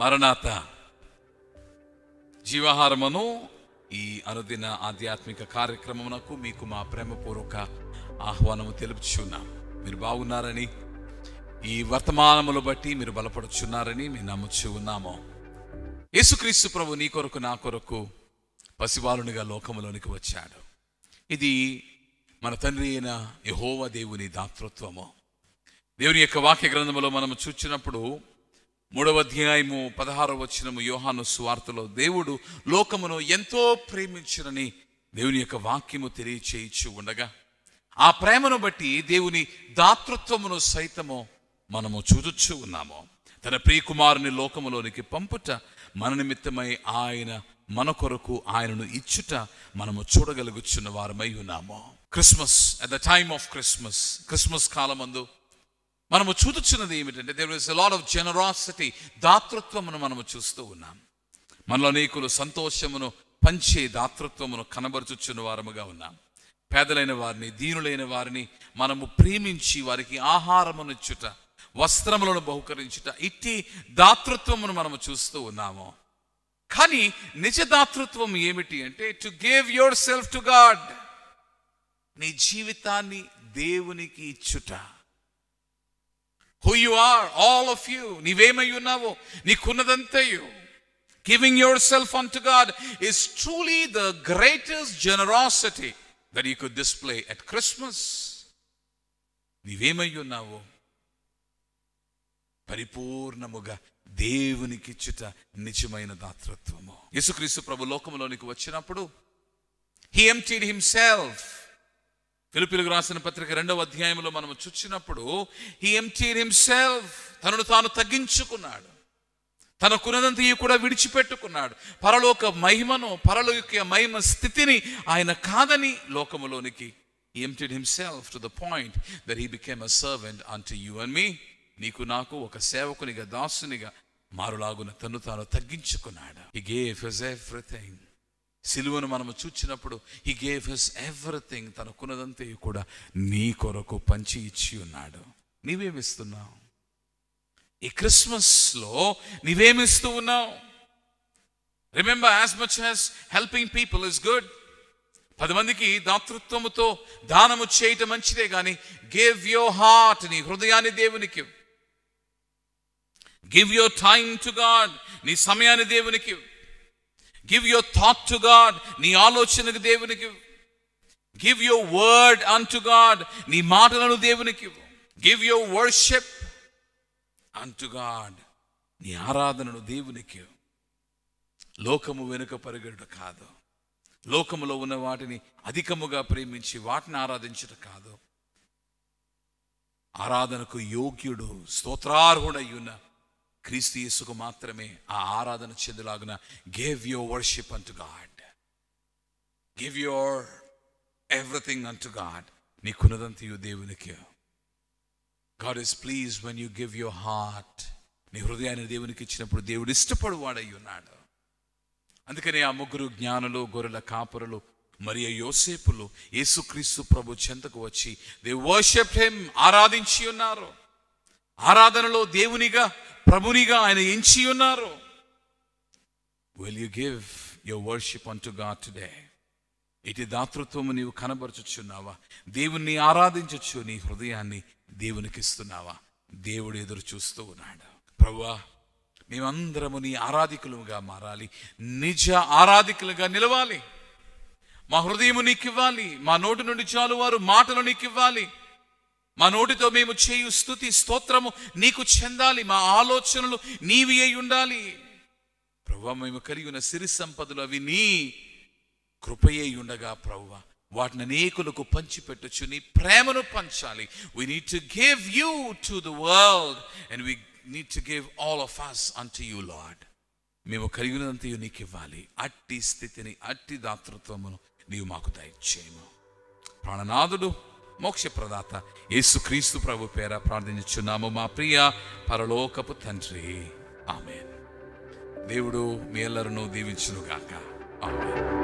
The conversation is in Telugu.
మరణాత జీవాహారమును ఈ అనుదిన ఆధ్యాత్మిక కార్యక్రమమునకు మీకు మా ప్రేమపూర్వక ఆహ్వానము తెలుపుచున్నాం. మీరు బాగున్నారని, ఈ వర్తమానములు బట్టి మీరు బలపడుచున్నారని మేము నమ్ముచు ఉన్నాము. యేసుక్రీస్తు ప్రభు నీ కొరకు నా కొరకు పసిబాలునిగా లోకములోనికి వచ్చాడు. ఇది మన తండ్రి అయిన యెహోవా దేవుని దాతృత్వము. దేవుని యొక్క వాక్య గ్రంథములో మనము చూచినప్పుడు 3వ అధ్యాయము 16వ వచనము యోహాను సువార్తలో దేవుడు లోకమును ఎంతో ప్రేమించునని దేవుని యొక్క వాక్యము తెలియచేయచ్చు ఉండగా, ఆ ప్రేమను బట్టి దేవుని దాతృత్వమును సైతము మనము చూచుచూ ఉన్నాము. తన ప్రియకుమారుని లోకములోనికి పంపుట మన నిమిత్తమై ఆయన మన కొరకు ఆయనను ఇచ్చుట మనము చూడగలుగుచున్న వారమై ఉన్నాము. Christmas, at the time of Christmas కాలమందు మనము చూచుచున్నది ఏమిటంటే, there is a lot of generosity, దాతృత్వమును మనము చూస్తూ ఉన్నాం. మనలో అనేకులు సంతోషమును పంచే దాతృత్వమును కనబరుచుచున్న వారముగా ఉన్నాం. పేదలైన వారిని, దీనులైన వారిని మనము ప్రేమించి వారికి ఆహారమునిచ్చుట, వస్త్రములను బహుకరించుట, ఇట్టి దాతృత్వమును మనము చూస్తూ ఉన్నాము. కానీ నిజ దాతృత్వం ఏమిటి అంటే, to give your self to God, నీ జీవితాన్ని దేవునికి ఇచ్చుట. Who you are, all of you, నీవేమై ఉన్నావో, నీకున్నదంతయు, giving yourself unto God is truly the greatest generosity that you could display at Christmas. నీవేమై ఉన్నావో పరిపూర్ణముగా దేవునికి ఇచ్చుట నిజమైన దాతృత్వము. యేసుక్రీస్తు ప్రభు లోకములోనికి వచ్చినప్పుడు he emptied himself. ఫిలిప్పీయులకు రాసిన పత్రిక 2వ అధ్యాయంలో మనము చూచినప్పుడు he emptied himself, తనను తాను తగ్గించుకున్నాడు, తనకున్నదంతయు కూడా విడిచిపెట్టుకున్నాడు. పరలోక మహిమను, పరలోక మహిమ స్థితిని ఆయన కాదని లోకములోనికి he emptied himself to the point that he became a servant unto you and me. నీకు నాకు ఒక సేవకునిగా, దాసునిగా మారులాగున తను తాను తగ్గించుకున్నాడు. he gave his everything. సిలువను మనము చూచినప్పుడు he gave his everything. తనకున్నదంతా కూడా నీ కొరకు పంచి ఇచ్చి ఉన్నాడు. నీవేమిస్తున్నావు ఈ క్రిస్మస్ లో? నీవేమిస్తూ ఉన్నావు? Remember, as much as helping people is good, 10 మందికి దాతృత్వముతో దానము చేయటం మంచిదే, కానీ give your heart, నీ హృదయాన్ని దేవునికి, give your time to God, నీ సమయాన్ని దేవునికి, give your thought to God, నీ ఆలోచనకు దేవునికి, give your word unto God, నీ మాటలను దేవునికి, give your worship unto God, నీ ఆరాధనను దేవునికి. లోకము వెనుక పరిగెడుట కాదు, లోకములో ఉన్న వాటిని అధికముగా ప్రేమించి వాటిని ఆరాధించుట కాదు. ఆరాధనకు యోగ్యుడు, స్తోత్రార్హుడయ్యున్న క్రీస్తు యేసుకు మాత్రమే ఆ ఆరాధన చెందులాగున give your worship unto God, give your everything unto God. నీకున్నదంతయు దేవునికి. God is pleased when you give your heart. నీ హృదయాన్ని దేవునికి ఇచ్చినప్పుడు దేవుడు ఇష్టపడువాడై ఉన్నాడు. అందుకనే ఆ 3 జ్ఞానులు, గొర్రెల కాపరులు, మరియు యోసేపులు యేసుక్రీస్తు ప్రభు చెంతకు వచ్చి they worshiped him, ఆరాధించి ఉన్నారు. ఆరాధనలో దేవునిగా, ప్రభునిగా ఆయన ఎంచి ఉన్నారు. Will you give your worship unto God today? ఇటు దాతృత్వము నీవు కనబరుచుచున్నావా? దేవుణ్ణి ఆరాధించచ్చు, నీ హృదయాన్ని దేవునికి ఇస్తున్నావా? దేవుడు ఎదురు చూస్తూ ఉన్నాడు. ప్రభువా, మేమందరము నీ ఆరాధికులుగా మారాలి, నిజ ఆరాధికులుగా నిలవాలి. మా హృదయము నీకు ఇవ్వాలి, మా నోటి నుండి చాలు వారు మాటలు నీకు ఇవ్వాలి, మా నోటితో మేము చేయు స్తుతి స్తోత్రము నీకు చెందాలి, మా ఆలోచనలు నీవి అయి ఉండాలి. ప్రభువా, మేము కలిగి ఉన్న సిరి సంపదలు అవి నీ కృపయే ఉండగా ప్రభువా, వాటిని అనేకులకు పంచిపెట్టచ్చు, నీ ప్రేమను పంచాలి. We need to give you to the world and we need to give all of us unto you, Lord. మేము కలిగినంతయు నీకు ఇవ్వాలి. అట్టి స్థితిని, అట్టి దాతృత్వమును నీవు మాకు దయచేయము. ప్రాణనాథుడు, మోక్ష ప్రదాత యేసుక్రీస్తు ప్రభు పేర ప్రార్థించుచున్నాము మా ప్రియ పరలోకపు తండ్రి. ఆమేన్. దేవుడు మీ ಎಲ್ಲರನ್ನು దీవించును గాక. ఆమేన్.